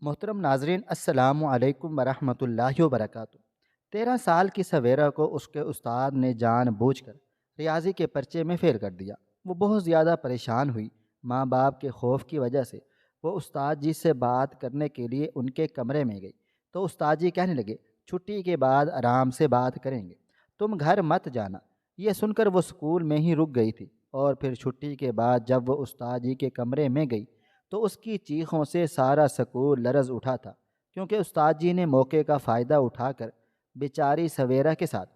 محترم ناظرین، السلام علیکم ورحمۃ اللہ وبرکاتہ۔ 13 سال کی سویرا کو اس کے استاد نے جان بوجھ کر ریاضی کے پرچے میں فیل کر دیا۔ وہ بہت زیادہ پریشان ہوئی۔ ماں باپ کے خوف کی وجہ سے وہ استاد جی سے بات کرنے کے لیے ان کے کمرے میں گئی تو استاد جی کہنے لگے، چھٹی کے بعد آرام سے بات کریں گے، تم گھر مت جانا۔ یہ سن کر وہ اسکول میں ہی رک گئی تھی، اور پھر چھٹی کے بعد جب وہ استاد جی کے کمرے میں گئی تو اس کی چیخوں سے سارا سکول لرز اٹھا تھا، کیونکہ استاد جی نے موقع کا فائدہ اٹھا کر بیچاری سویرا کے ساتھ۔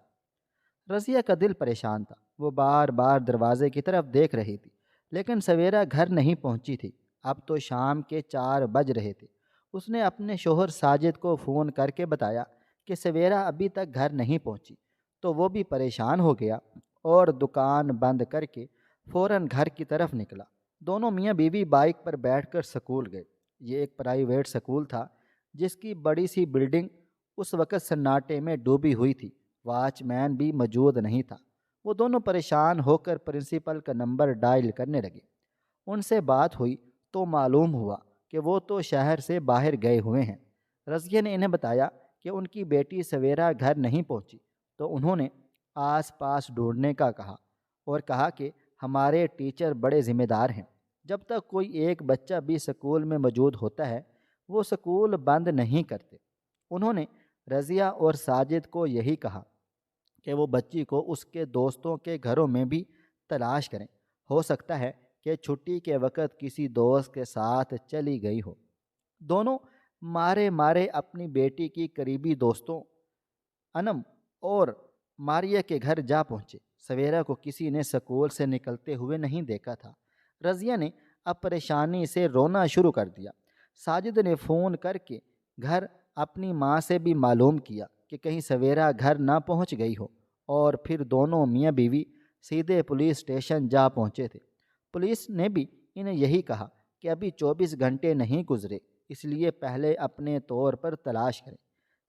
رضیہ کا دل پریشان تھا۔ وہ بار بار دروازے کی طرف دیکھ رہی تھی، لیکن سویرا گھر نہیں پہنچی تھی۔ اب تو شام کے 4 بج رہے تھے۔ اس نے اپنے شوہر ساجد کو فون کر کے بتایا کہ سویرا ابھی تک گھر نہیں پہنچی، تو وہ بھی پریشان ہو گیا اور دکان بند کر کے فوراً گھر کی طرف نکلا۔ دونوں میاں بیوی بائک پر بیٹھ کر سکول گئے۔ یہ ایک پرائیویٹ سکول تھا جس کی بڑی سی بلڈنگ اس وقت سناٹے میں ڈوبی ہوئی تھی۔ واچ مین بھی موجود نہیں تھا۔ وہ دونوں پریشان ہو کر پرنسپل کا نمبر ڈائل کرنے لگے۔ ان سے بات ہوئی تو معلوم ہوا کہ وہ تو شہر سے باہر گئے ہوئے ہیں۔ رضیہ نے انہیں بتایا کہ ان کی بیٹی سویرا گھر نہیں پہنچی، تو انہوں نے آس پاس ڈھونڈنے کا کہا اور کہا کہ ہمارے ٹیچر بڑے ذمہ دار ہیں، جب تک کوئی ایک بچہ بھی سکول میں موجود ہوتا ہے وہ سکول بند نہیں کرتے۔ انہوں نے رضیہ اور ساجد کو یہی کہا کہ وہ بچی کو اس کے دوستوں کے گھروں میں بھی تلاش کریں، ہو سکتا ہے کہ چھٹی کے وقت کسی دوست کے ساتھ چلی گئی ہو۔ دونوں مارے مارے اپنی بیٹی کی قریبی دوستوں انم اور ماریا کے گھر جا پہنچے۔ سویرا کو کسی نے سکول سے نکلتے ہوئے نہیں دیکھا تھا۔ رضیہ نے اب پریشانی سے رونا شروع کر دیا۔ ساجد نے فون کر کے گھر اپنی ماں سے بھی معلوم کیا کہ کہیں سویرا گھر نہ پہنچ گئی ہو، اور پھر دونوں میاں بیوی سیدھے پولیس اسٹیشن جا پہنچے تھے۔ پولیس نے بھی انہیں یہی کہا کہ ابھی 24 گھنٹے نہیں گزرے، اس لیے پہلے اپنے طور پر تلاش کریں۔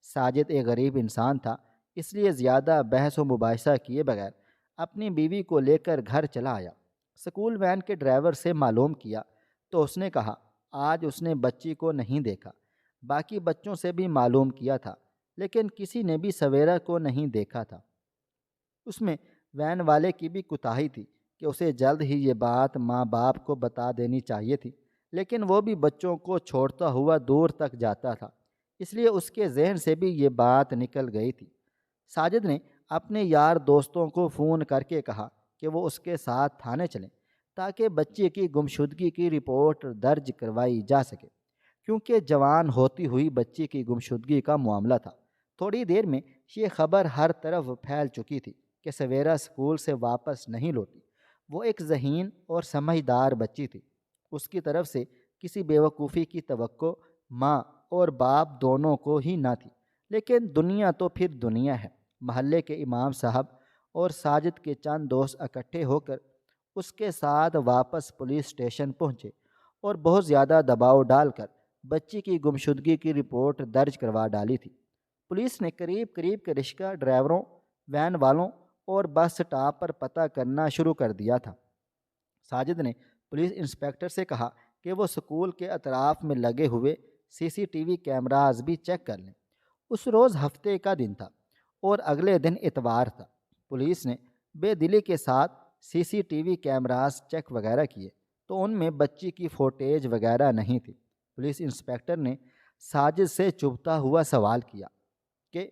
ساجد ایک غریب انسان تھا، اس لیے زیادہ بحث و مباحثہ کیے بغیر اپنی بیوی کو لے کر گھر چلا آیا۔ سکول وین کے ڈرائیور سے معلوم کیا تو اس نے کہا آج اس نے بچی کو نہیں دیکھا۔ باقی بچوں سے بھی معلوم کیا تھا، لیکن کسی نے بھی سویرا کو نہیں دیکھا تھا۔ اس میں وین والے کی بھی کوتاہی تھی کہ اسے جلد ہی یہ بات ماں باپ کو بتا دینی چاہیے تھی، لیکن وہ بھی بچوں کو چھوڑتا ہوا دور تک جاتا تھا، اس لیے اس کے ذہن سے بھی یہ بات نکل گئی تھی۔ ساجد نے اپنے یار دوستوں کو فون کر کے کہا کہ وہ اس کے ساتھ تھانے چلیں تاکہ بچے کی گمشدگی کی رپورٹ درج کروائی جا سکے، کیونکہ جوان ہوتی ہوئی بچی کی گمشدگی کا معاملہ تھا۔ تھوڑی دیر میں یہ خبر ہر طرف پھیل چکی تھی کہ سویرا اسکول سے واپس نہیں لوٹی۔ وہ ایک ذہین اور سمجھدار بچی تھی۔ اس کی طرف سے کسی بیوقوفی کی توقع ماں اور باپ دونوں کو ہی نہ تھی، لیکن دنیا تو پھر دنیا ہے۔ محلے کے امام صاحب اور ساجد کے چند دوست اکٹھے ہو کر اس کے ساتھ واپس پولیس اسٹیشن پہنچے اور بہت زیادہ دباؤ ڈال کر بچی کی گمشدگی کی رپورٹ درج کروا ڈالی تھی۔ پولیس نے قریب قریب کے رکشہ ڈرائیوروں، وین والوں اور بس سٹاپ پر پتہ کرنا شروع کر دیا تھا۔ ساجد نے پولیس انسپکٹر سے کہا کہ وہ سکول کے اطراف میں لگے ہوئے CCTV کیمراز بھی چیک کر لیں۔ اس روز ہفتے کا دن تھا اور اگلے دن اتوار تھا۔ پولیس نے بے دلی کے ساتھ CCTV کیمراز چیک وغیرہ کیے تو ان میں بچی کی فوٹیج وغیرہ نہیں تھی۔ پولیس انسپکٹر نے ساجد سے چبھتا ہوا سوال کیا کہ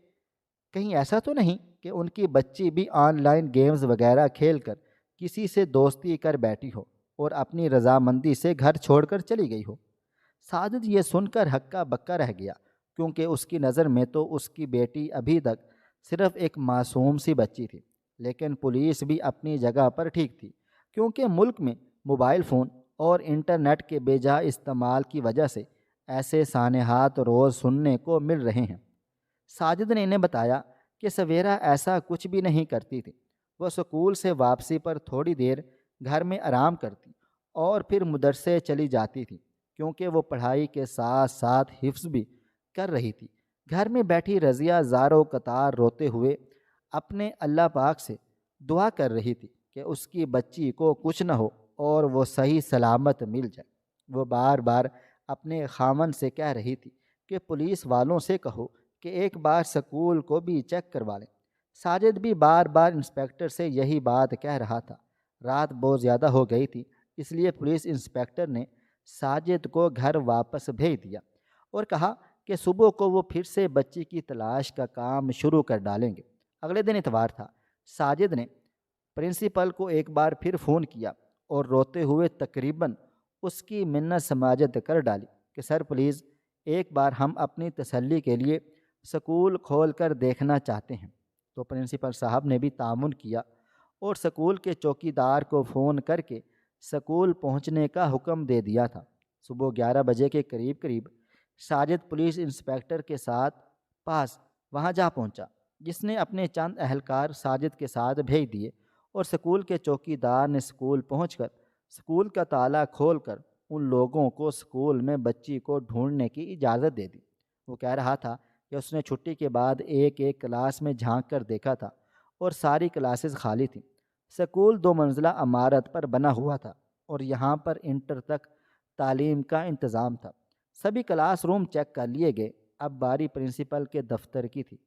کہیں ایسا تو نہیں کہ ان کی بچی بھی آن لائن گیمز وغیرہ کھیل کر کسی سے دوستی کر بیٹھی ہو اور اپنی رضامندی سے گھر چھوڑ کر چلی گئی ہو؟ ساجد یہ سن کر ہکا بکا رہ گیا، کیونکہ اس کی نظر میں تو اس کی بیٹی ابھی تک صرف ایک معصوم سی بچی تھی۔ لیکن پولیس بھی اپنی جگہ پر ٹھیک تھی، کیونکہ ملک میں موبائل فون اور انٹرنیٹ کے بے جا استعمال کی وجہ سے ایسے سانحات روز سننے کو مل رہے ہیں۔ ساجد نے انہیں بتایا کہ سویرا ایسا کچھ بھی نہیں کرتی تھی۔ وہ سکول سے واپسی پر تھوڑی دیر گھر میں آرام کرتی اور پھر مدرسے چلی جاتی تھی، کیونکہ وہ پڑھائی کے ساتھ ساتھ حفظ بھی کر رہی تھی۔ گھر میں بیٹھی رضیہ زار و قطار روتے ہوئے اپنے اللہ پاک سے دعا کر رہی تھی کہ اس کی بچی کو کچھ نہ ہو اور وہ صحیح سلامت مل جائے۔ وہ بار بار اپنے خامن سے کہہ رہی تھی کہ پولیس والوں سے کہو کہ ایک بار سکول کو بھی چیک کروا لیں۔ ساجد بھی بار بار انسپکٹر سے یہی بات کہہ رہا تھا۔ رات بہت زیادہ ہو گئی تھی، اس لیے پولیس انسپکٹر نے ساجد کو گھر واپس بھیج دیا اور کہا کہ صبح کو وہ پھر سے بچی کی تلاش کا کام شروع کر ڈالیں گے۔ اگلے دن اتوار تھا۔ ساجد نے پرنسپل کو ایک بار پھر فون کیا اور روتے ہوئے تقریباً اس کی منت سماجت کر ڈالی کہ سر پلیز ایک بار ہم اپنی تسلی کے لیے سکول کھول کر دیکھنا چاہتے ہیں۔ تو پرنسپل صاحب نے بھی تعاون کیا اور سکول کے چوکیدار کو فون کر کے سکول پہنچنے کا حکم دے دیا تھا۔ صبح 11 بجے کے قریب ساجد پولیس انسپکٹر کے ساتھ پاس وہاں جا پہنچا، جس نے اپنے چند اہلکار ساجد کے ساتھ بھیج دیے اور سکول کے چوکیدار نے سکول پہنچ کر سکول کا تالا کھول کر ان لوگوں کو سکول میں بچی کو ڈھونڈنے کی اجازت دے دی۔ وہ کہہ رہا تھا کہ اس نے چھٹی کے بعد ایک ایک کلاس میں جھانک کر دیکھا تھا اور ساری کلاسز خالی تھیں۔ سکول 2 منزلہ عمارت پر بنا ہوا تھا اور یہاں پر انٹر تک تعلیم کا انتظام تھا۔ سبھی کلاس روم چیک کر لیے گئے۔ اب باری پرنسپل کے دفتر کی تھی۔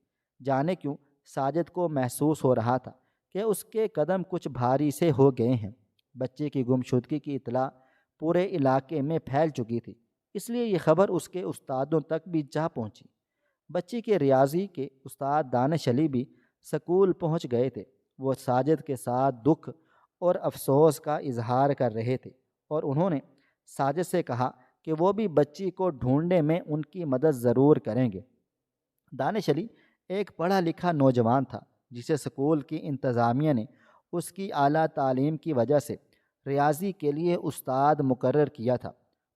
جانے کیوں ساجد کو محسوس ہو رہا تھا کہ اس کے قدم کچھ بھاری سے ہو گئے ہیں۔ بچے کی گمشدگی کی اطلاع پورے علاقے میں پھیل چکی تھی، اس لیے یہ خبر اس کے استادوں تک بھی جا پہنچی۔ بچی کے ریاضی کے استاد دانش علی بھی سکول پہنچ گئے تھے۔ وہ ساجد کے ساتھ دکھ اور افسوس کا اظہار کر رہے تھے اور انہوں نے ساجد سے کہا کہ وہ بھی بچی کو ڈھونڈنے میں ان کی مدد ضرور کریں گے۔ دانش علی ایک پڑھا لکھا نوجوان تھا جسے سکول کی انتظامیہ نے اس کی اعلیٰ تعلیم کی وجہ سے ریاضی کے لیے استاد مقرر کیا تھا۔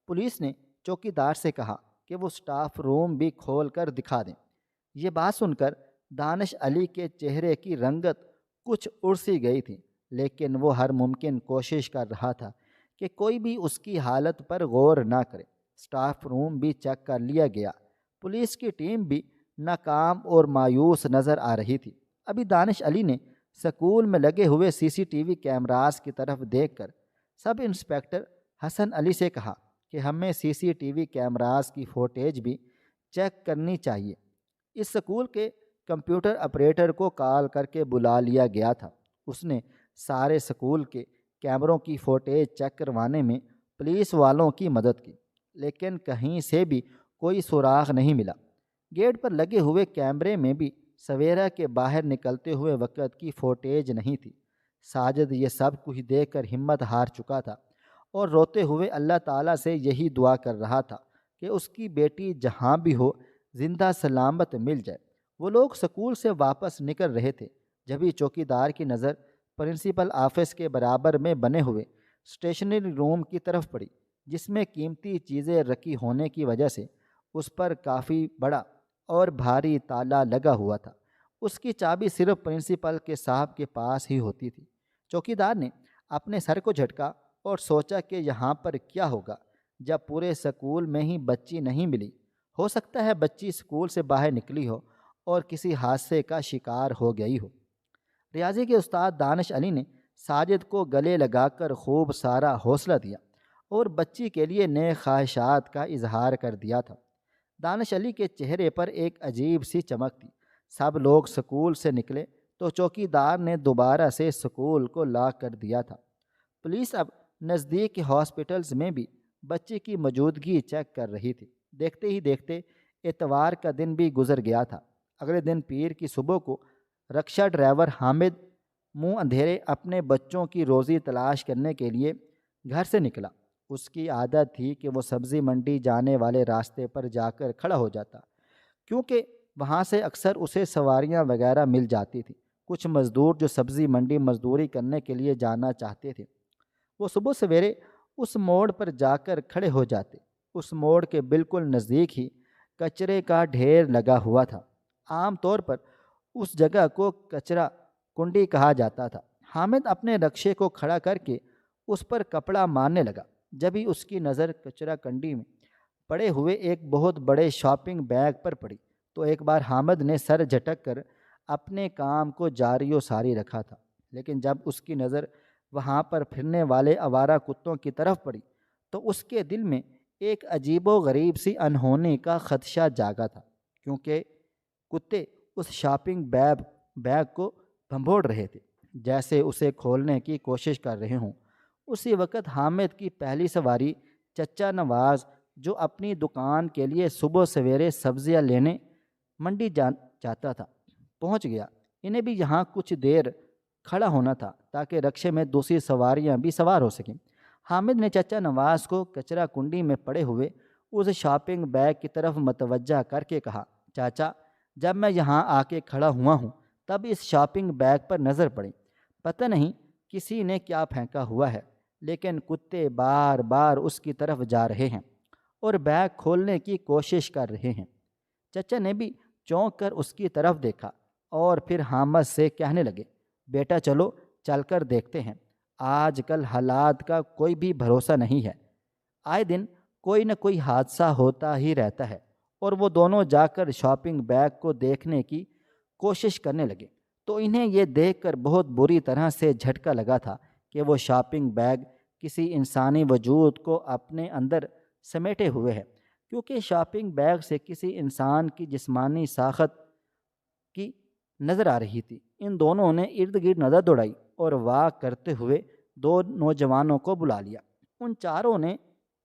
پولیس نے چوکیدار سے کہا کہ وہ اسٹاف روم بھی کھول کر دکھا دیں۔ یہ بات سن کر دانش علی کے چہرے کی رنگت کچھ اڑ سی گئی تھی، لیکن وہ ہر ممکن کوشش کر رہا تھا کہ کوئی بھی اس کی حالت پر غور نہ کرے۔ اسٹاف روم بھی چیک کر لیا گیا۔ پولیس کی ٹیم بھی ناکام اور مایوس نظر آ رہی تھی۔ ابھی دانش علی نے سکول میں لگے ہوئے سی سی ٹی وی کیمراز کی طرف دیکھ کر سب انسپکٹر حسن علی سے کہا کہ ہمیں سی سی ٹی وی کیمراز کی فوٹیج بھی چیک کرنی چاہیے۔ اس سکول کے کمپیوٹر آپریٹر کو کال کر کے بلا لیا گیا تھا۔ اس نے سارے سکول کے کیمروں کی فوٹیج چیک کروانے میں پولیس والوں کی مدد کی، لیکن کہیں سے بھی کوئی سراغ نہیں ملا۔ گیٹ پر لگے ہوئے کیمرے میں بھی سویرا کے باہر نکلتے ہوئے وقت کی فوٹیج نہیں تھی۔ ساجد یہ سب کچھ دیکھ کر ہمت ہار چکا تھا اور روتے ہوئے اللہ تعالیٰ سے یہی دعا کر رہا تھا کہ اس کی بیٹی جہاں بھی ہو زندہ سلامت مل جائے۔ وہ لوگ سکول سے واپس نکل رہے تھے، جبھی چوکیدار کی نظر پرنسپل آفس کے برابر میں بنے ہوئے اسٹیشنری روم کی طرف پڑی، جس میں قیمتی چیزیں رکھی ہونے کی وجہ سے اس پر کافی بڑا اور بھاری تالا لگا ہوا تھا۔ اس کی چابی صرف پرنسپل کے صاحب کے پاس ہی ہوتی تھی۔ چوکیدار نے اپنے سر کو جھٹکا اور سوچا کہ یہاں پر کیا ہوگا جب پورے سکول میں ہی بچی نہیں ملی۔ ہو سکتا ہے بچی سکول سے باہر نکلی ہو اور کسی حادثے کا شکار ہو گئی ہو۔ ریاضی کے استاد دانش علی نے ساجد کو گلے لگا کر خوب سارا حوصلہ دیا اور بچی کے لیے نئے خواہشات کا اظہار کر دیا تھا۔ دانش علی کے چہرے پر ایک عجیب سی چمک تھی۔ سب لوگ سکول سے نکلے تو چوکیدار نے دوبارہ سے سکول کو لاک کر دیا تھا۔ پولیس اب نزدیک کے ہاسپٹلز میں بھی بچی کی موجودگی چیک کر رہی تھی۔ دیکھتے ہی دیکھتے اتوار کا دن بھی گزر گیا تھا۔ اگلے دن پیر کی صبح کو رکشہ ڈرائیور حامد منہ اندھیرے اپنے بچوں کی روزی تلاش کرنے کے لیے گھر سے نکلا۔ اس کی عادت تھی کہ وہ سبزی منڈی جانے والے راستے پر جا کر کھڑا ہو جاتا، کیونکہ وہاں سے اکثر اسے سواریاں وغیرہ مل جاتی تھیں۔ کچھ مزدور جو سبزی منڈی مزدوری کرنے کے لیے جانا چاہتے تھے، وہ صبح سویرے اس موڑ پر جا کر کھڑے ہو جاتے۔ اس موڑ کے بالکل نزدیک ہی کچرے کا ڈھیر لگا ہوا تھا۔ عام طور پر اس جگہ کو کچرا کنڈی کہا جاتا تھا۔ حامد اپنے رکشے کو کھڑا کر کے اس پر کپڑا مارنے لگا۔ جب ہی اس کی نظر کچرا کنڈی میں پڑے ہوئے ایک بہت بڑے شاپنگ بیگ پر پڑی تو ایک بار حامد نے سر جھٹک کر اپنے کام کو جاری و ساری رکھا تھا، لیکن جب اس کی نظر وہاں پر پھرنے والے آوارہ کتوں کی طرف پڑی تو اس کے دل میں ایک عجیب و غریب سی انہونی کا خدشہ جاگا تھا، کیونکہ کتے اس شاپنگ بیگ کو بھنبوڑ رہے تھے، جیسے اسے کھولنے کی کوشش کر رہے ہوں۔ اسی وقت حامد کی پہلی سواری، چچا نواز، جو اپنی دکان کے لیے صبح سویرے سبزیاں لینے منڈی جاتا تھا، پہنچ گیا۔ انہیں بھی یہاں کچھ دیر کھڑا ہونا تھا تاکہ رکشے میں دوسری سواریاں بھی سوار ہو سکیں۔ حامد نے چچا نواز کو کچرا کنڈی میں پڑے ہوئے اس شاپنگ بیگ کی طرف متوجہ کر کے کہا، چاچا، جب میں یہاں آ کے کھڑا ہوا ہوں تب اس شاپنگ بیگ پر نظر پڑی۔ پتہ نہیں کسی نے کیا پھینکا ہوا ہے، لیکن کتے بار بار اس کی طرف جا رہے ہیں اور بیگ کھولنے کی کوشش کر رہے ہیں۔ چچا نے بھی چونک کر اس کی طرف دیکھا اور پھر حامد سے کہنے لگے، بیٹا چلو چل کر دیکھتے ہیں، آج کل حالات کا کوئی بھی بھروسہ نہیں ہے، آئے دن کوئی نہ کوئی حادثہ ہوتا ہی رہتا ہے۔ اور وہ دونوں جا کر شاپنگ بیگ کو دیکھنے کی کوشش کرنے لگے تو انہیں یہ دیکھ کر بہت بری طرح سے جھٹکا لگا تھا کہ وہ شاپنگ بیگ کسی انسانی وجود کو اپنے اندر سمیٹے ہوئے ہے، کیونکہ شاپنگ بیگ سے کسی انسان کی جسمانی ساخت کی نظر آ رہی تھی۔ ان دونوں نے ارد گرد نظر دوڑائی اور واک کرتے ہوئے دو نوجوانوں کو بلا لیا۔ ان چاروں نے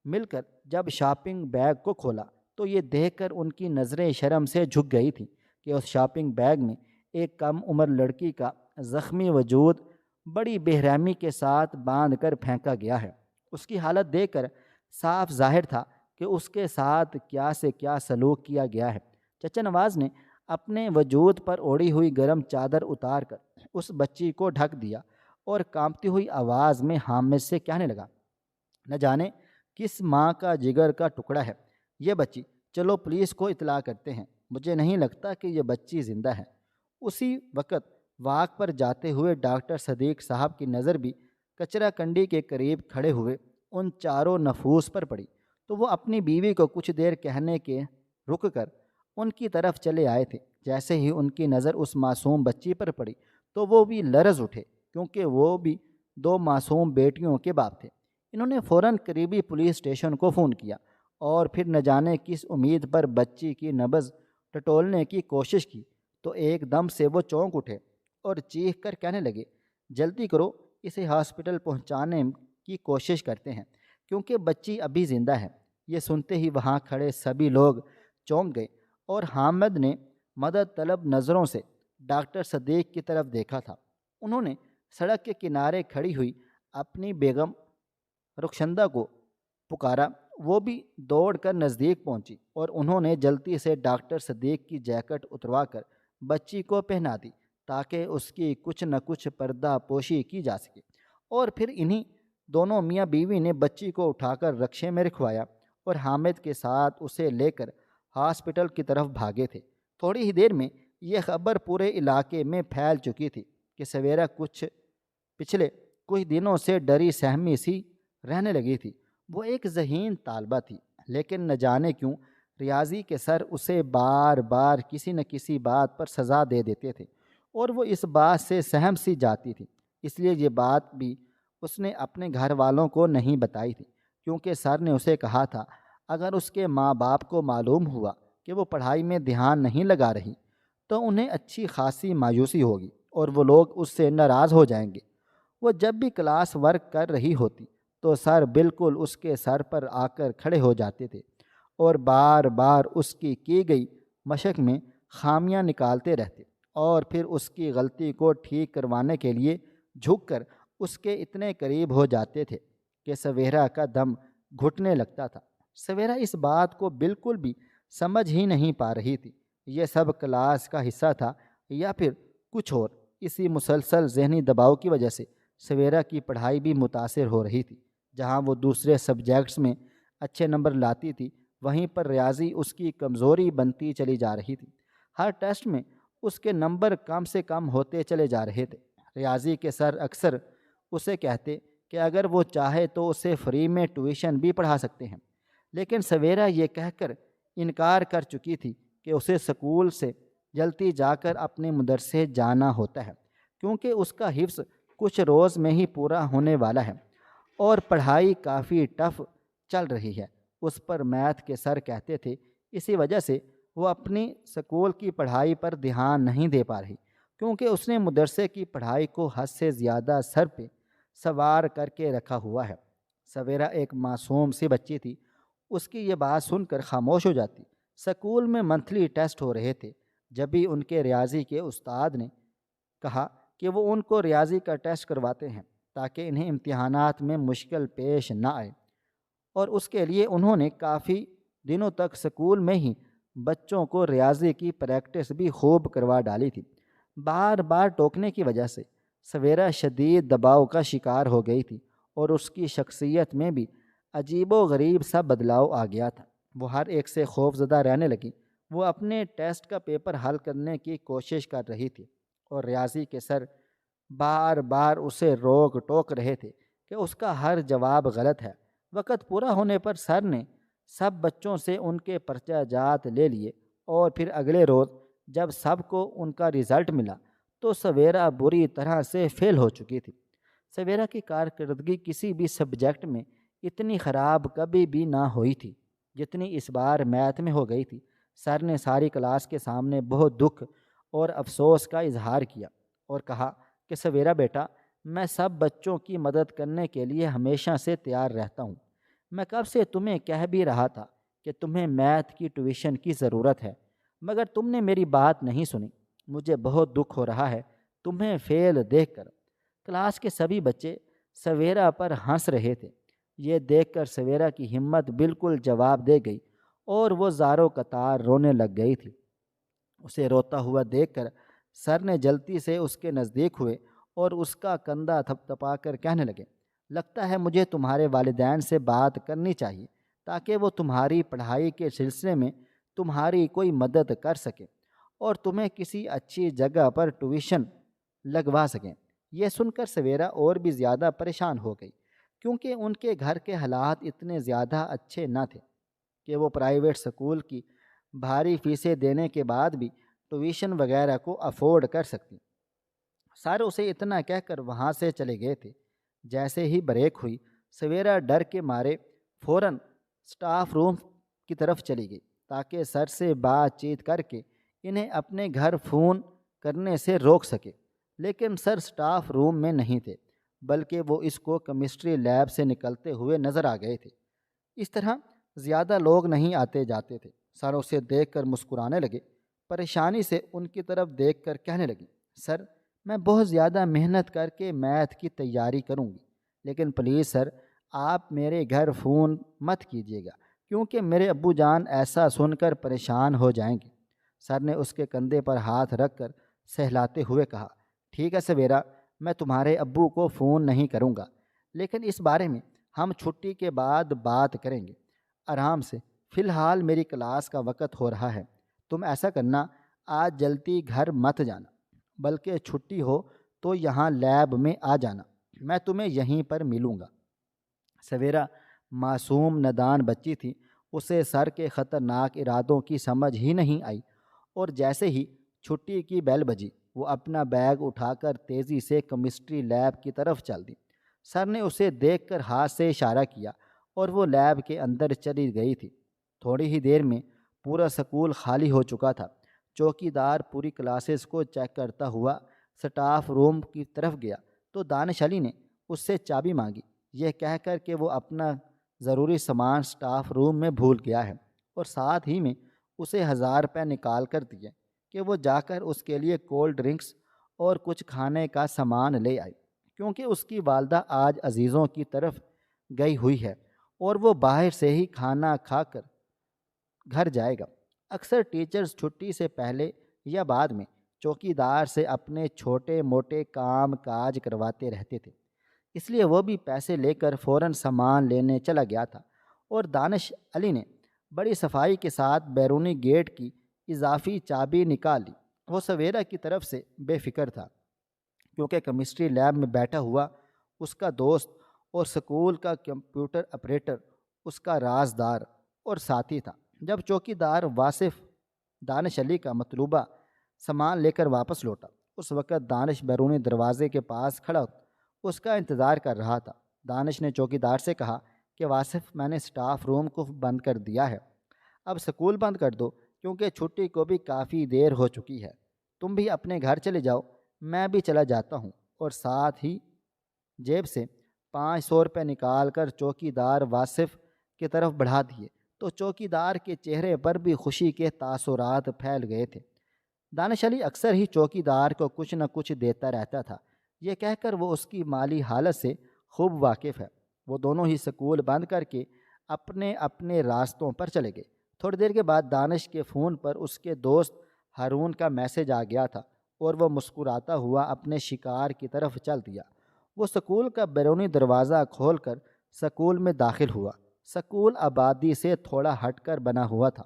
مل کر جب شاپنگ بیگ کو کھولا تو یہ دیکھ کر ان کی نظریں شرم سے جھک گئی تھیں کہ اس شاپنگ بیگ میں ایک کم عمر لڑکی کا زخمی وجود بڑی بے رحمی کے ساتھ باندھ کر پھینکا گیا ہے۔ اس کی حالت دیکھ کر صاف ظاہر تھا کہ اس کے ساتھ کیا سے کیا سلوک کیا گیا ہے۔ چچا نواز نے اپنے وجود پر اوڑھی ہوئی گرم چادر اتار کر اس بچی کو ڈھک دیا اور کانپتی ہوئی آواز میں حامد سے کہنے لگا، نہ جانے کس ماں کا جگر کا ٹکڑا ہے یہ بچی، چلو پولیس کو اطلاع کرتے ہیں، مجھے نہیں لگتا کہ یہ بچی زندہ ہے۔ اسی وقت واک پر جاتے ہوئے ڈاکٹر صدیق صاحب کی نظر بھی کچرا کنڈی کے قریب کھڑے ہوئے ان چاروں نفوس پر پڑی، تو وہ اپنی بیوی کو کچھ دیر کہنے کے رک کر ان کی طرف چلے آئے تھے۔ جیسے ہی ان کی نظر اس معصوم بچی پر پڑی تو وہ بھی لرز اٹھے، کیونکہ وہ بھی دو معصوم بیٹیوں کے باپ تھے۔ انہوں نے فوراً قریبی پولیس اسٹیشن کو فون کیا اور پھر نہ جانے کس امید پر بچی کی نبض ٹٹولنے کی کوشش کی تو ایک دم سے وہ چونک اٹھے اور چیخ کر کہنے لگے، جلدی کرو، اسے ہاسپٹل پہنچانے کی کوشش کرتے ہیں کیونکہ بچی ابھی زندہ ہے۔ یہ سنتے ہی وہاں کھڑے سبھی لوگ چونک گئے اور حامد نے مدد طلب نظروں سے ڈاکٹر صدیق کی طرف دیکھا تھا۔ انہوں نے سڑک کے کنارے کھڑی ہوئی اپنی بیگم رخشندہ کو پکارا، وہ بھی دوڑ کر نزدیک پہنچی اور انہوں نے جلدی سے ڈاکٹر صدیق کی جیکٹ اتروا کر بچی کو پہنا دی تاکہ اس کی کچھ نہ کچھ پردہ پوشی کی جا سکے۔ اور پھر انہی دونوں میاں بیوی نے بچی کو اٹھا کر رکشے میں رکھوایا اور حامد کے ساتھ اسے لے کر ہاسپٹل کی طرف بھاگے تھے۔ تھوڑی ہی دیر میں یہ خبر پورے علاقے میں پھیل چکی تھی کہ سویرا پچھلے کچھ دنوں سے ڈری سہمی سی رہنے لگی تھی۔ وہ ایک ذہین طالبہ تھی، لیکن نہ جانے کیوں ریاضی کے سر اسے بار بار کسی نہ کسی بات پر سزا دے دیتے تھے اور وہ اس بات سے سہم سی جاتی تھی۔ اس لیے یہ بات بھی اس نے اپنے گھر والوں کو نہیں بتائی تھی، کیونکہ سر نے اسے کہا تھا اگر اس کے ماں باپ کو معلوم ہوا کہ وہ پڑھائی میں دھیان نہیں لگا رہی تو انہیں اچھی خاصی مایوسی ہوگی اور وہ لوگ اس سے ناراض ہو جائیں گے۔ وہ جب بھی کلاس ورک کر رہی ہوتی تو سر بالکل اس کے سر پر آ کر کھڑے ہو جاتے تھے اور بار بار اس کی گئی مشق میں خامیاں نکالتے رہتے اور پھر اس کی غلطی کو ٹھیک کروانے کے لیے جھک کر اس کے اتنے قریب ہو جاتے تھے کہ سویرا کا دم گھٹنے لگتا تھا۔ سویرا اس بات کو بالکل بھی سمجھ ہی نہیں پا رہی تھی، یہ سب کلاس کا حصہ تھا یا پھر کچھ اور۔ اسی مسلسل ذہنی دباؤ کی وجہ سے سویرا کی پڑھائی بھی متاثر ہو رہی تھی۔ جہاں وہ دوسرے سبجیکٹس میں اچھے نمبر لاتی تھی، وہیں پر ریاضی اس کی کمزوری بنتی چلی جا رہی تھی۔ ہر ٹیسٹ میں اس کے نمبر کم سے کم ہوتے چلے جا رہے تھے۔ ریاضی کے سر اکثر اسے کہتے کہ اگر وہ چاہے تو اسے فری میں ٹیوشن بھی پڑھا سکتے ہیں، لیکن سویرا یہ کہہ کر انکار کر چکی تھی کہ اسے اسکول سے جلدی جا کر اپنے مدرسے جانا ہوتا ہے، کیونکہ اس کا حفظ کچھ روز میں ہی پورا ہونے والا ہے اور پڑھائی کافی ٹف چل رہی ہے۔ اس پر میتھ کے سر کہتے تھے، اسی وجہ سے وہ اپنی سکول کی پڑھائی پر دھیان نہیں دے پا رہی، کیونکہ اس نے مدرسے کی پڑھائی کو حد سے زیادہ سر پہ سوار کر کے رکھا ہوا ہے۔ سویرا ایک معصوم سی بچی تھی، اس کی یہ بات سن کر خاموش ہو جاتی۔ سکول میں منتھلی ٹیسٹ ہو رہے تھے، جب بھی ان کے ریاضی کے استاد نے کہا کہ وہ ان کو ریاضی کا ٹیسٹ کرواتے ہیں تاکہ انہیں امتحانات میں مشکل پیش نہ آئے، اور اس کے لیے انہوں نے کافی دنوں تک سکول میں ہی بچوں کو ریاضی کی پریکٹس بھی خوب کروا ڈالی تھی۔ بار بار ٹوکنے کی وجہ سے سویرا شدید دباؤ کا شکار ہو گئی تھی، اور اس کی شخصیت میں بھی عجیب و غریب سا بدلاؤ آ گیا تھا۔ وہ ہر ایک سے خوف زدہ رہنے لگی۔ وہ اپنے ٹیسٹ کا پیپر حل کرنے کی کوشش کر رہی تھی، اور ریاضی کے سر بار بار اسے روک ٹوک رہے تھے کہ اس کا ہر جواب غلط ہے۔ وقت پورا ہونے پر سر نے سب بچوں سے ان کے پرچہ جات لے لیے، اور پھر اگلے روز جب سب کو ان کا رزلٹ ملا تو سویرا بری طرح سے فیل ہو چکی تھی۔ سویرا کی کارکردگی کسی بھی سبجیکٹ میں اتنی خراب کبھی بھی نہ ہوئی تھی جتنی اس بار میتھ میں ہو گئی تھی۔ سر نے ساری کلاس کے سامنے بہت دکھ اور افسوس کا اظہار کیا اور کہا کہ سویرا بیٹا، میں سب بچوں کی مدد کرنے کے لیے ہمیشہ سے تیار رہتا ہوں۔ میں کب سے تمہیں کہہ بھی رہا تھا کہ تمہیں میتھ کی ٹیوشن کی ضرورت ہے، مگر تم نے میری بات نہیں سنی۔ مجھے بہت دکھ ہو رہا ہے تمہیں فیل دیکھ کر۔ کلاس کے سبھی بچے سویرا پر ہنس رہے تھے۔ یہ دیکھ کر سویرا کی ہمت بالکل جواب دے گئی، اور وہ زاروں قطار رونے لگ گئی تھی۔ اسے روتا ہوا دیکھ کر سر نے جلدی سے اس کے نزدیک ہوئے اور اس کا کندھا تھپتھپا کر کہنے لگے، لگتا ہے مجھے تمہارے والدین سے بات کرنی چاہیے تاکہ وہ تمہاری پڑھائی کے سلسلے میں تمہاری کوئی مدد کر سکیں اور تمہیں کسی اچھی جگہ پر ٹیوشن لگوا سکیں۔ یہ سن کر سویرا اور بھی زیادہ پریشان ہو گئی، کیونکہ ان کے گھر کے حالات اتنے زیادہ اچھے نہ تھے کہ وہ پرائیویٹ سکول کی بھاری فیسیں دینے کے بعد بھی ٹیوشن وغیرہ کو افورڈ کر سکتی۔ سر اسے اتنا کہہ کر وہاں سے چلے گئے تھے۔ جیسے ہی بریک ہوئی، سویرا ڈر کے مارے فوراً سٹاف روم کی طرف چلی گئی تاکہ سر سے بات چیت کر کے انہیں اپنے گھر فون کرنے سے روک سکے، لیکن سر سٹاف روم میں نہیں تھے، بلکہ وہ اس کو کیمسٹری لیب سے نکلتے ہوئے نظر آ گئے تھے۔ اس طرح زیادہ لوگ نہیں آتے جاتے تھے۔ سر اسے دیکھ کر مسکرانے لگے، پریشانی سے ان کی طرف دیکھ کر کہنے لگی، سر میں بہت زیادہ محنت کر کے میتھ کی تیاری کروں گی، لیکن پلیز سر آپ میرے گھر فون مت کیجیے گا، کیونکہ میرے ابو جان ایسا سن کر پریشان ہو جائیں گے۔ سر نے اس کے کندھے پر ہاتھ رکھ کر سہلاتے ہوئے کہا، ٹھیک ہے سویرا، میں تمہارے ابو کو فون نہیں کروں گا، لیکن اس بارے میں ہم چھٹی کے بعد بات کریں گے، آرام سے۔ فی الحال میری کلاس کا وقت ہو رہا ہے۔ تم ایسا کرنا، آج جلدی گھر مت جانا، بلکہ چھٹی ہو تو یہاں لیب میں آ جانا، میں تمہیں یہیں پر ملوں گا۔ سویرا معصوم نادان بچی تھی، اسے سر کے خطرناک ارادوں کی سمجھ ہی نہیں آئی، اور جیسے ہی چھٹی کی بیل بجی، وہ اپنا بیگ اٹھا کر تیزی سے کیمسٹری لیب کی طرف چل دی۔ سر نے اسے دیکھ کر ہاتھ سے اشارہ کیا اور وہ لیب کے اندر چلی گئی تھی۔ تھوڑی ہی دیر میں پورا سکول خالی ہو چکا تھا۔ چوکی دار پوری کلاسز کو چیک کرتا ہوا سٹاف روم کی طرف گیا تو دانش علی نے اس سے چابی مانگی، یہ کہہ کر کہ وہ اپنا ضروری سامان سٹاف روم میں بھول گیا ہے، اور ساتھ ہی میں اسے 1000 روپے نکال کر دیے کہ وہ جا کر اس کے لیے کولڈ ڈرنکس اور کچھ کھانے کا سامان لے آئی، کیونکہ اس کی والدہ آج عزیزوں کی طرف گئی ہوئی ہے اور وہ باہر سے ہی کھانا کھا کر گھر جائے گا۔ اکثر ٹیچرز چھٹی سے پہلے یا بعد میں چوکی دار سے اپنے چھوٹے موٹے کام کاج کرواتے رہتے تھے، اس لیے وہ بھی پیسے لے کر فوراً سامان لینے چلا گیا تھا، اور دانش علی نے بڑی صفائی کے ساتھ بیرونی گیٹ کی اضافی چابی نکال لی۔ وہ سویرا کی طرف سے بے فکر تھا، کیونکہ کیمسٹری لیب میں بیٹھا ہوا اس کا دوست اور سکول کا کمپیوٹر آپریٹر اس کا رازدار اور ساتھی تھا۔ جب چوکی دار واصف دانش علی کا مطلوبہ سامان لے کر واپس لوٹا، اس وقت دانش بیرونی دروازے کے پاس کھڑا اس کا انتظار کر رہا تھا۔ دانش نے چوکی دار سے کہا کہ واصف میں نے سٹاف روم کو بند کر دیا ہے، اب سکول بند کر دو کیونکہ چھٹی کو بھی کافی دیر ہو چکی ہے، تم بھی اپنے گھر چلے جاؤ، میں بھی چلا جاتا ہوں۔ اور ساتھ ہی جیب سے 500 روپے نکال کر چوکی دار واصف کی طرف بڑھا دیے تو چوکی دار کے چہرے پر بھی خوشی کے تاثرات پھیل گئے تھے۔ دانش علی اکثر ہی چوکی دار کو کچھ نہ کچھ دیتا رہتا تھا، یہ کہہ کر وہ اس کی مالی حالت سے خوب واقف ہے۔ وہ دونوں ہی سکول بند کر کے اپنے اپنے راستوں پر چلے گئے۔ تھوڑی دیر کے بعد دانش کے فون پر اس کے دوست ہارون کا میسج آ گیا تھا اور وہ مسکراتا ہوا اپنے شکار کی طرف چل دیا۔ وہ سکول کا بیرونی دروازہ کھول کر سکول میں داخل ہوا۔ سکول آبادی سے تھوڑا ہٹ کر بنا ہوا تھا،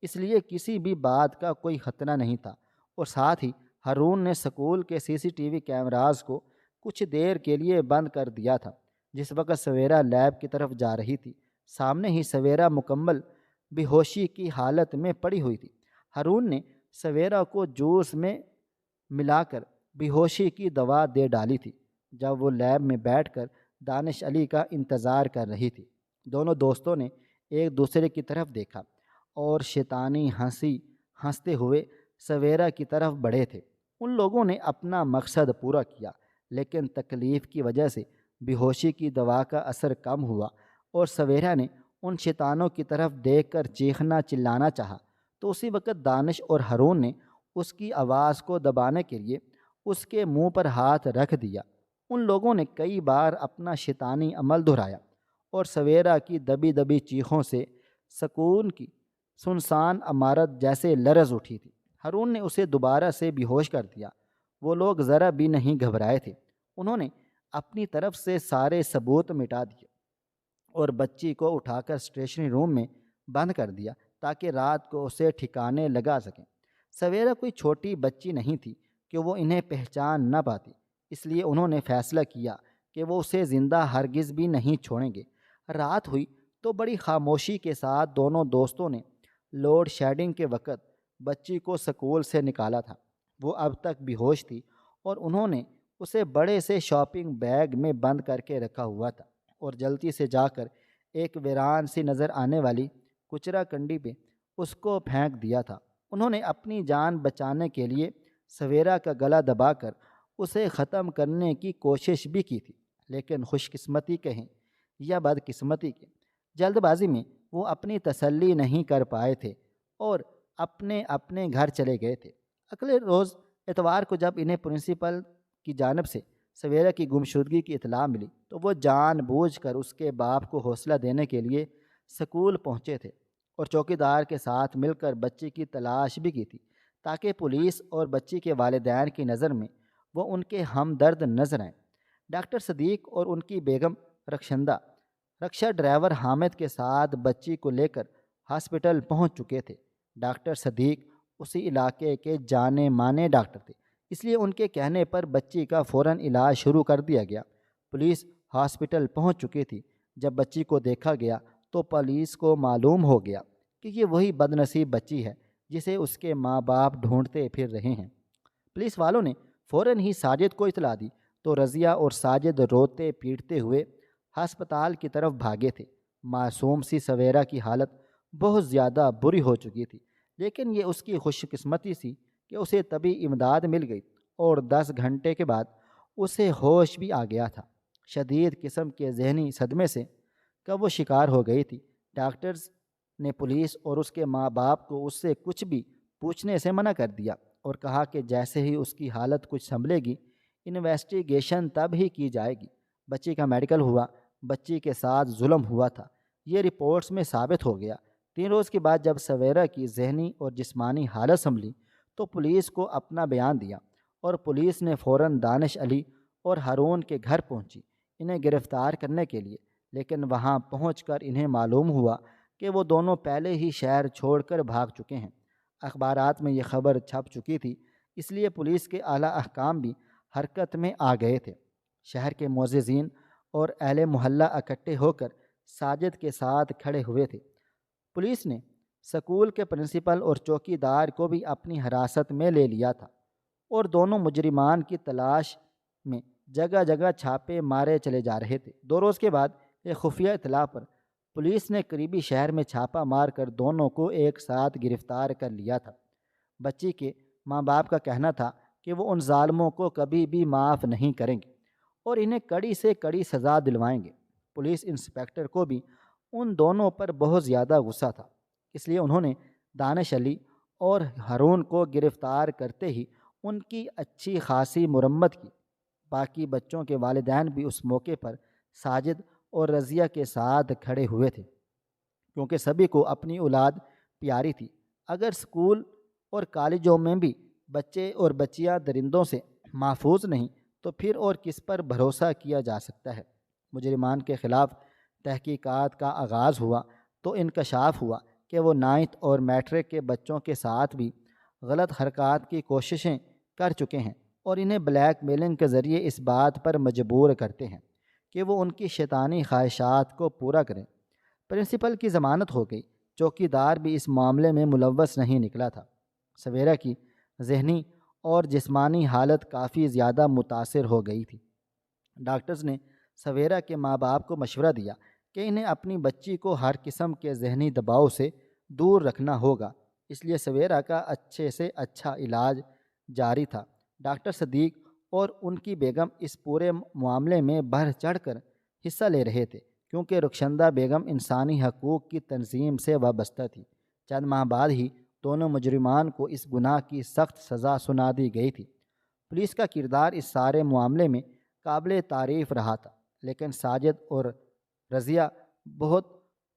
اس لیے کسی بھی بات کا کوئی خطرہ نہیں تھا، اور ساتھ ہی ہارون نے سکول کے CCTV کیمراز کو کچھ دیر کے لیے بند کر دیا تھا۔ جس وقت سویرا لیب کی طرف جا رہی تھی، سامنے ہی سویرا مکمل بے ہوشی کی حالت میں پڑی ہوئی تھی۔ ہارون نے سویرا کو جوس میں ملا کر بے ہوشی کی دوا دے ڈالی تھی جب وہ لیب میں بیٹھ کر دانش علی کا انتظار کر رہی تھی۔ دونوں دوستوں نے ایک دوسرے کی طرف دیکھا اور شیطانی ہنسی ہنستے ہوئے سویرا کی طرف بڑھے تھے۔ ان لوگوں نے اپنا مقصد پورا کیا، لیکن تکلیف کی وجہ سے بے ہوشی کی دوا کا اثر کم ہوا اور سویرا نے ان شیطانوں کی طرف دیکھ کر چیخنا چلانا چاہا تو اسی وقت دانش اور ہارون نے اس کی آواز کو دبانے کے لیے اس کے منہ پر ہاتھ رکھ دیا۔ ان لوگوں نے کئی بار اپنا شیطانی عمل دہرایا اور سویرا کی دبی دبی چیخوں سے سکون کی سنسان عمارت جیسے لرز اٹھی تھی۔ ہارون نے اسے دوبارہ سے بے ہوش کر دیا۔ وہ لوگ ذرا بھی نہیں گھبرائے تھے، انہوں نے اپنی طرف سے سارے ثبوت مٹا دیے اور بچی کو اٹھا کر اسٹیشنری روم میں بند کر دیا تاکہ رات کو اسے ٹھکانے لگا سکیں۔ سویرا کوئی چھوٹی بچی نہیں تھی کہ وہ انہیں پہچان نہ پاتی، اس لیے انہوں نے فیصلہ کیا کہ وہ اسے زندہ ہرگز بھی نہیں چھوڑیں گے۔ رات ہوئی تو بڑی خاموشی کے ساتھ دونوں دوستوں نے لوڈ شیڈنگ کے وقت بچی کو سکول سے نکالا تھا۔ وہ اب تک بے ہوش تھی اور انہوں نے اسے بڑے سے شاپنگ بیگ میں بند کر کے رکھا ہوا تھا اور جلدی سے جا کر ایک ویران سی نظر آنے والی کچرا کنڈی پہ اس کو پھینک دیا تھا۔ انہوں نے اپنی جان بچانے کے لیے سویرا کا گلا دبا کر اسے ختم کرنے کی کوشش بھی کی تھی، لیکن خوش قسمتی کہیں یا بدقسمتی کے جلد بازی میں وہ اپنی تسلی نہیں کر پائے تھے اور اپنے اپنے گھر چلے گئے تھے۔ اگلے روز اتوار کو جب انہیں پرنسپل کی جانب سے سویرا کی گمشدگی کی اطلاع ملی تو وہ جان بوجھ کر اس کے باپ کو حوصلہ دینے کے لیے سکول پہنچے تھے اور چوکیدار کے ساتھ مل کر بچی کی تلاش بھی کی تھی تاکہ پولیس اور بچی کے والدین کی نظر میں وہ ان کے ہمدرد نظر آئیں۔ ڈاکٹر صدیق اور ان کی بیگم رکشہ ڈرائیور حامد کے ساتھ بچی کو لے کر ہاسپٹل پہنچ چکے تھے۔ ڈاکٹر صدیق اسی علاقے کے جانے مانے ڈاکٹر تھے، اس لیے ان کے کہنے پر بچی کا فوراً علاج شروع کر دیا گیا۔ پولیس ہاسپٹل پہنچ چکی تھی۔ جب بچی کو دیکھا گیا تو پولیس کو معلوم ہو گیا کہ یہ وہی بد نصیب بچی ہے جسے اس کے ماں باپ ڈھونڈتے پھر رہے ہیں۔ پولیس والوں نے فوراً ہی ساجد کو اطلاع دی تو رضیہ اور ساجد روتے پیٹتے ہوئے ہسپتال کی طرف بھاگے تھے۔ معصوم سی سویرا کی حالت بہت زیادہ بری ہو چکی تھی، لیکن یہ اس کی خوش قسمتی سی کہ اسے طبی امداد مل گئی اور 10 گھنٹے کے بعد اسے ہوش بھی آ گیا تھا۔ شدید قسم کے ذہنی صدمے سے کا وہ شکار ہو گئی تھی۔ ڈاکٹرز نے پولیس اور اس کے ماں باپ کو اس سے کچھ بھی پوچھنے سے منع کر دیا اور کہا کہ جیسے ہی اس کی حالت کچھ سنبھلے گی انویسٹیگیشن تب ہی کی جائے گی۔ بچی کا میڈیکل ہوا، بچی کے ساتھ ظلم ہوا تھا، یہ رپورٹس میں ثابت ہو گیا۔ 3 روز کے بعد جب سویرا کی ذہنی اور جسمانی حالت سنبھلی تو پولیس کو اپنا بیان دیا اور پولیس نے فوراً دانش علی اور ہارون کے گھر پہنچی انہیں گرفتار کرنے کے لیے، لیکن وہاں پہنچ کر انہیں معلوم ہوا کہ وہ دونوں پہلے ہی شہر چھوڑ کر بھاگ چکے ہیں۔ اخبارات میں یہ خبر چھپ چکی تھی، اس لیے پولیس کے اعلیٰ احکام بھی حرکت میں آ گئے تھے۔ شہر کے معززین اور اہل محلہ اکٹھے ہو کر ساجد کے ساتھ کھڑے ہوئے تھے۔ پولیس نے سکول کے پرنسپل اور چوکیدار کو بھی اپنی حراست میں لے لیا تھا اور دونوں مجرمان کی تلاش میں جگہ جگہ چھاپے مارے چلے جا رہے تھے۔ 2 روز کے بعد ایک خفیہ اطلاع پر پولیس نے قریبی شہر میں چھاپہ مار کر دونوں کو ایک ساتھ گرفتار کر لیا تھا۔ بچی کے ماں باپ کا کہنا تھا کہ وہ ان ظالموں کو کبھی بھی معاف نہیں کریں گے اور انہیں کڑی سے کڑی سزا دلوائیں گے۔ پولیس انسپکٹر کو بھی ان دونوں پر بہت زیادہ غصہ تھا، اس لیے انہوں نے دانش علی اور ہارون کو گرفتار کرتے ہی ان کی اچھی خاصی مرمت کی۔ باقی بچوں کے والدین بھی اس موقع پر ساجد اور رضیہ کے ساتھ کھڑے ہوئے تھے، کیونکہ سبھی کو اپنی اولاد پیاری تھی۔ اگر اسکول اور کالجوں میں بھی بچے اور بچیاں درندوں سے محفوظ نہیں تو پھر اور کس پر بھروسہ کیا جا سکتا ہے؟ مجرمان کے خلاف تحقیقات کا آغاز ہوا تو انکشاف ہوا کہ وہ 9th اور میٹرک کے بچوں کے ساتھ بھی غلط حرکات کی کوششیں کر چکے ہیں اور انہیں بلیک میلنگ کے ذریعے اس بات پر مجبور کرتے ہیں کہ وہ ان کی شیطانی خواہشات کو پورا کریں۔ پرنسپل کی ضمانت ہو گئی، چوکیدار بھی اس معاملے میں ملوث نہیں نکلا تھا۔ سویرا کی ذہنی اور جسمانی حالت کافی زیادہ متاثر ہو گئی تھی۔ ڈاکٹرز نے سویرا کے ماں باپ کو مشورہ دیا کہ انہیں اپنی بچی کو ہر قسم کے ذہنی دباؤ سے دور رکھنا ہوگا، اس لیے سویرا کا اچھے سے اچھا علاج جاری تھا۔ ڈاکٹر صدیق اور ان کی بیگم اس پورے معاملے میں بڑھ چڑھ کر حصہ لے رہے تھے، کیونکہ رخشندہ بیگم انسانی حقوق کی تنظیم سے وابستہ تھی۔ چند ماہ بعد ہی دونوں مجرمان کو اس گناہ کی سخت سزا سنا دی گئی تھی۔ پولیس کا کردار اس سارے معاملے میں قابل تعریف رہا تھا، لیکن ساجد اور رضیہ بہت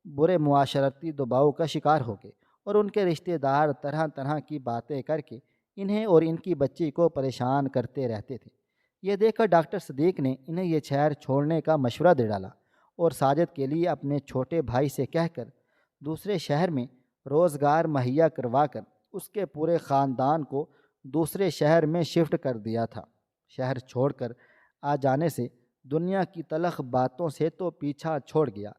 برے معاشرتی دباؤ کا شکار ہو گئے اور ان کے رشتہ دار طرح طرح کی باتیں کر کے انہیں اور ان کی بچی کو پریشان کرتے رہتے تھے۔ یہ دیکھ کر ڈاکٹر صدیق نے انہیں یہ شہر چھوڑنے کا مشورہ دے ڈالا اور ساجد کے لیے اپنے چھوٹے بھائی سے کہہ کر دوسرے شہر میں روزگار مہیا کروا کر اس کے پورے خاندان کو دوسرے شہر میں شفٹ کر دیا تھا۔ شہر چھوڑ کر آ جانے سے دنیا کی تلخ باتوں سے تو پیچھا چھوڑ گیا،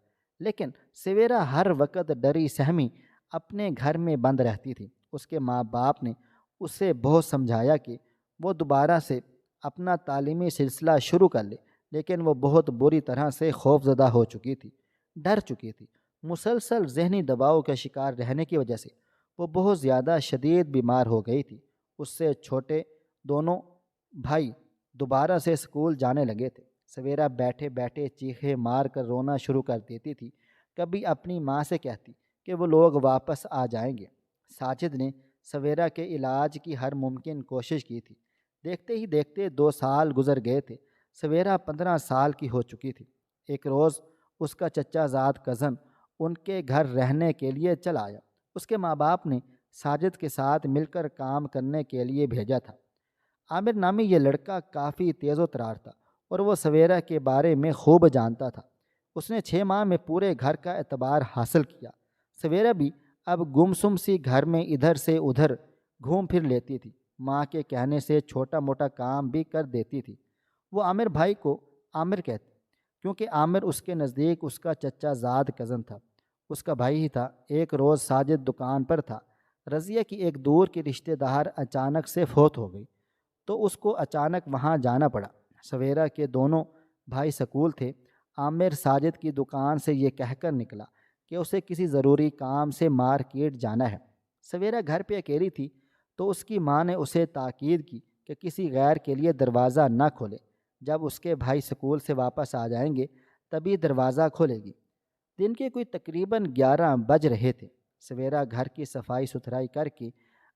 لیکن سویرا ہر وقت ڈری سہمی اپنے گھر میں بند رہتی تھی۔ اس کے ماں باپ نے اسے بہت سمجھایا کہ وہ دوبارہ سے اپنا تعلیمی سلسلہ شروع کر لے، لیکن وہ بہت بری طرح سے خوف زدہ ہو چکی تھی، ڈر چکی تھی۔ مسلسل ذہنی دباؤ کا شکار رہنے کی وجہ سے وہ بہت زیادہ شدید بیمار ہو گئی تھی۔ اس سے چھوٹے دونوں بھائی دوبارہ سے اسکول جانے لگے تھے۔ سویرا بیٹھے بیٹھے چیخے مار کر رونا شروع کر دیتی تھی، کبھی اپنی ماں سے کہتی کہ وہ لوگ واپس آ جائیں گے۔ ساجد نے سویرا کے علاج کی ہر ممکن کوشش کی تھی۔ دیکھتے ہی دیکھتے 2 سال گزر گئے تھے۔ سویرا 15 سال کی ہو چکی تھی۔ ایک روز اس کا چچا زاد کزن ان کے گھر رہنے کے لیے چل آیا۔ اس کے ماں باپ نے ساجد کے ساتھ مل کر کام کرنے کے لیے بھیجا تھا۔ عامر نامی یہ لڑکا کافی تیز و ترار تھا اور وہ سویرا کے بارے میں خوب جانتا تھا۔ اس نے 6 ماہ میں پورے گھر کا اعتبار حاصل کیا۔ سویرا بھی اب گمسم سی گھر میں ادھر سے ادھر گھوم پھر لیتی تھی۔ ماں کے کہنے سے چھوٹا موٹا کام بھی کر دیتی تھی۔ وہ عامر بھائی کو عامر کہتی کیونکہ عامر اس کے نزدیک اس کا چچا زاد کزن تھا، اس کا بھائی ہی تھا۔ ایک روز ساجد دکان پر تھا۔ رضیہ کی ایک دور کی رشتہ دار اچانک سے فوت ہو گئی تو اس کو اچانک وہاں جانا پڑا۔ سویرا کے دونوں بھائی سکول تھے۔ عامر ساجد کی دکان سے یہ کہہ کر نکلا کہ اسے کسی ضروری کام سے مارکیٹ جانا ہے۔ سویرا گھر پہ اکیلی تھی تو اس کی ماں نے اسے تاکید کی کہ کسی غیر کے لیے دروازہ نہ کھولے، جب اس کے بھائی سکول سے واپس آ جائیں گے تبھی دروازہ کھولے گی۔ دن کے کوئی تقریباً 11 بج رہے تھے۔ سویرا گھر کی صفائی ستھرائی کر کے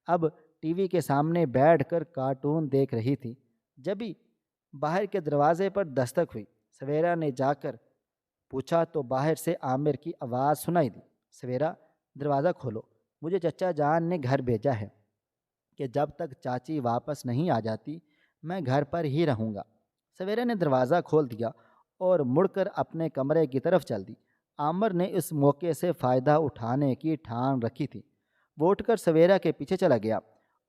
اب ٹی وی کے سامنے بیٹھ کر کارٹون دیکھ رہی تھی، جبھی باہر کے دروازے پر دستک ہوئی۔ سویرا نے جا کر پوچھا تو باہر سے عامر کی آواز سنائی دی، سویرا دروازہ کھولو، مجھے چچا جان نے گھر بھیجا ہے کہ جب تک چاچی واپس نہیں آ جاتی میں گھر پر ہی رہوں گا۔ سویرا نے دروازہ کھول دیا اور مڑ کر اپنے کمرے کی طرف چل دی۔ عامر نے اس موقع سے فائدہ اٹھانے کی ٹھان رکھی تھی۔ وہ اٹھ کر سویرا کے پیچھے چلا گیا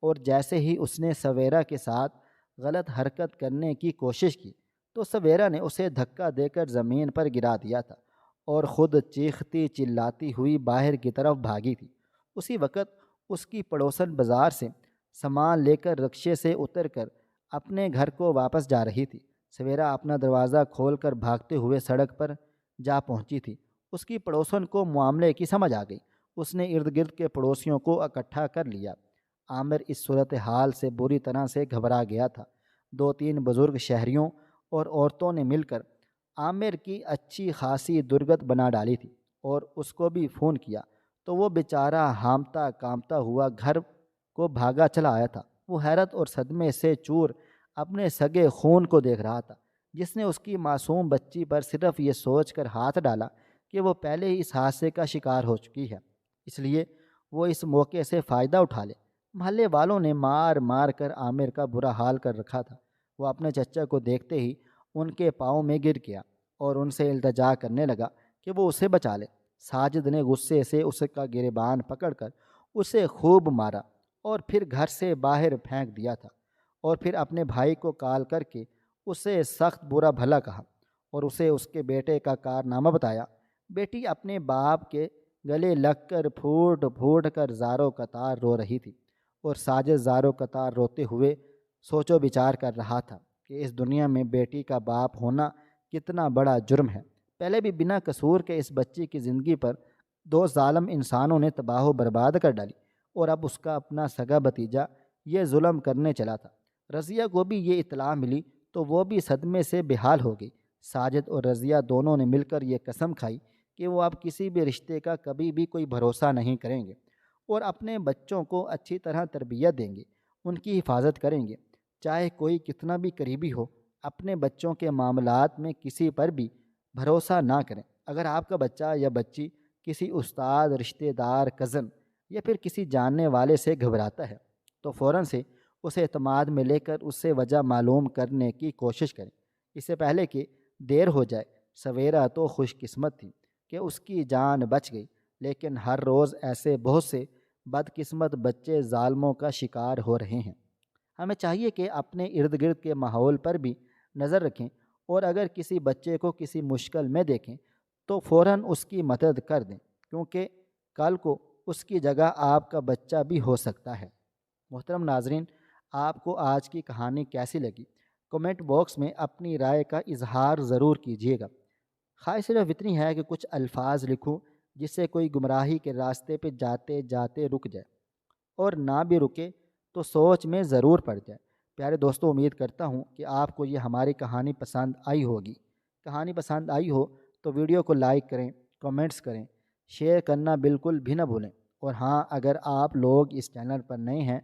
اور جیسے ہی اس نے سویرا کے ساتھ غلط حرکت کرنے کی کوشش کی تو سویرا نے اسے دھکا دے کر زمین پر گرا دیا تھا اور خود چیختی چلاتی ہوئی باہر کی طرف بھاگی تھی۔ اسی وقت اس کی پڑوسن بازار سے سامان لے کر رکشے سے اتر کر اپنے گھر کو واپس جا رہی تھی۔ سویرا اپنا دروازہ کھول کر بھاگتے ہوئے سڑک پر جا پہنچی تھی۔ اس کی پڑوسن کو معاملے کی سمجھ آ گئی۔ اس نے ارد گرد کے پڑوسیوں کو اکٹھا کر لیا۔ عامر اس صورتحال سے بری طرح سے گھبرا گیا تھا۔ 2-3 بزرگ شہریوں اور عورتوں نے مل کر عامر کی اچھی خاصی درگت بنا ڈالی تھی اور اس کو بھی فون کیا تو وہ بیچارہ ہامتا کامتا ہوا گھر کو بھاگا چلا آیا تھا۔ وہ حیرت اور صدمے سے چور اپنے سگے خون کو دیکھ رہا تھا، جس نے اس کی معصوم بچی پر صرف یہ سوچ کر ہاتھ ڈالا کہ وہ پہلے ہی اس حادثے کا شکار ہو چکی ہے، اس لیے وہ اس موقع سے فائدہ اٹھا لے۔ محلے والوں نے مار مار کر عامر کا برا حال کر رکھا تھا۔ وہ اپنے چچا کو دیکھتے ہی ان کے پاؤں میں گر گیا اور ان سے التجا کرنے لگا کہ وہ اسے بچا لے۔ ساجد نے غصے سے اس کا گریبان پکڑ کر اسے خوب مارا اور پھر گھر سے باہر پھینک دیا تھا، اور پھر اپنے بھائی کو کال کر کے اسے سخت برا بھلا کہا اور اسے اس کے بیٹے کا کارنامہ بتایا۔ بیٹی اپنے باپ کے گلے لگ کر پھوٹ پھوٹ کر زاروں قطار رو رہی تھی، اور ساجد زاروں قطار روتے ہوئے سوچ و بچار کر رہا تھا کہ اس دنیا میں بیٹی کا باپ ہونا کتنا بڑا جرم ہے۔ پہلے بھی بنا قصور کے اس بچی کی زندگی پر 2 ظالم انسانوں نے تباہ و برباد کر ڈالی، اور اب اس کا اپنا سگا بھتیجا یہ ظلم کرنے چلا تھا۔ رضیہ کو بھی یہ اطلاع ملی تو وہ بھی صدمے سے بحال ہو گئی۔ ساجد اور رضیہ دونوں نے مل کر یہ قسم کھائی کہ وہ اب کسی بھی رشتے کا کبھی بھی کوئی بھروسہ نہیں کریں گے اور اپنے بچوں کو اچھی طرح تربیت دیں گے، ان کی حفاظت کریں گے، چاہے کوئی کتنا بھی قریبی ہو۔ اپنے بچوں کے معاملات میں کسی پر بھی بھروسہ نہ کریں۔ اگر آپ کا بچہ یا بچی کسی استاد، رشتہ دار، کزن یا پھر کسی جاننے والے سے گھبراتا ہے تو فوراً سے اسے اعتماد میں لے کر اس سے وجہ معلوم کرنے کی کوشش کریں، اس سے پہلے کہ دیر ہو جائے۔ سویرا تو خوش قسمت تھی کہ اس کی جان بچ گئی، لیکن ہر روز ایسے بہت سے بدقسمت بچے ظالموں کا شکار ہو رہے ہیں۔ ہمیں چاہیے کہ اپنے ارد گرد کے ماحول پر بھی نظر رکھیں، اور اگر کسی بچے کو کسی مشکل میں دیکھیں تو فوراً اس کی مدد کر دیں، کیونکہ کل کو اس کی جگہ آپ کا بچہ بھی ہو سکتا ہے۔ محترم ناظرین، آپ کو آج کی کہانی کیسی لگی؟ کمنٹ باکس میں اپنی رائے کا اظہار ضرور کیجیے گا۔ خواہش صرف اتنی ہے کہ کچھ الفاظ لکھوں جس سے کوئی گمراہی کے راستے پہ جاتے جاتے رک جائے، اور نہ بھی رکے تو سوچ میں ضرور پڑ جائے۔ پیارے دوستوں، امید کرتا ہوں کہ آپ کو یہ ہماری کہانی پسند آئی ہوگی۔ کہانی پسند آئی ہو تو ویڈیو کو لائک کریں، کمنٹس کریں، شیئر کرنا بالکل بھی نہ بھولیں، اور ہاں، اگر آپ لوگ اس چینل پر نئے ہیں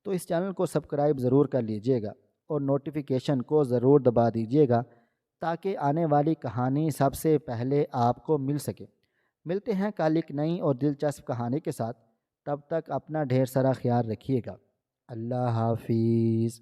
تو اس چینل کو سبسکرائب ضرور کر لیجئے گا اور نوٹیفیکیشن کو ضرور دبا دیجئے گا تاکہ آنے والی کہانی سب سے پہلے آپ کو مل سکے۔ ملتے ہیں کل ایک نئی اور دلچسپ کہانی کے ساتھ۔ تب تک اپنا ڈھیر سارا خیال رکھیے گا۔ اللہ حافظ۔